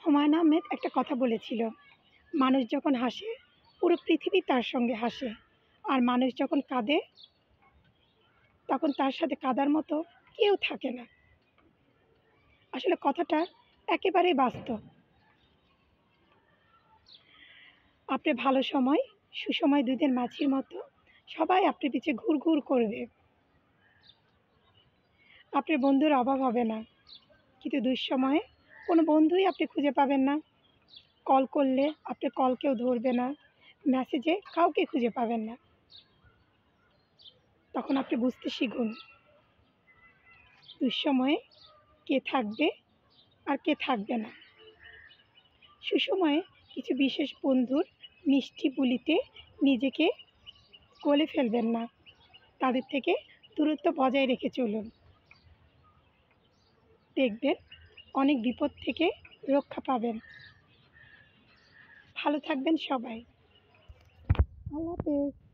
হুমায়ূন আহমেদ একটা কথা বলেছিল, মানুষ যখন হাসে পুরো পৃথিবী তার সঙ্গে হাসে, আর মানুষ যখন কাঁদে তখন তার সাথে কাঁদার মতো কেউ থাকে না। আসলে কথাটা একেবারেই বাস্তব। আপনার ভালো সময় সুসময় দুধের মাছির মতো সবাই আপনার পিছে ঘুরঘুর করবে। আপনার বন্ধুর অভাব হবে না, কিন্তু দুঃসময়ে কোনো বন্ধুই আপনি খুঁজে পাবেন না। কল করলে আপনার কল কেউ ধরবে না, মেসেজে কাউকে খুঁজে পাবেন না। তখন আপনি বুঝতে শিখুন দুঃসময়ে কে থাকবে আর কে থাকবে না। সুসময়ে কিছু বিশেষ বন্ধুর মিষ্টি বুলিতে নিজেকে গলে ফেলবেন না, তাদের থেকে দূরত্ব বজায় রেখে চলুন। দেখবেন অনেক বিপদ থেকে রক্ষা পাবেন। ভালো থাকবেন সবাই। আল্লাহ হাফেজ।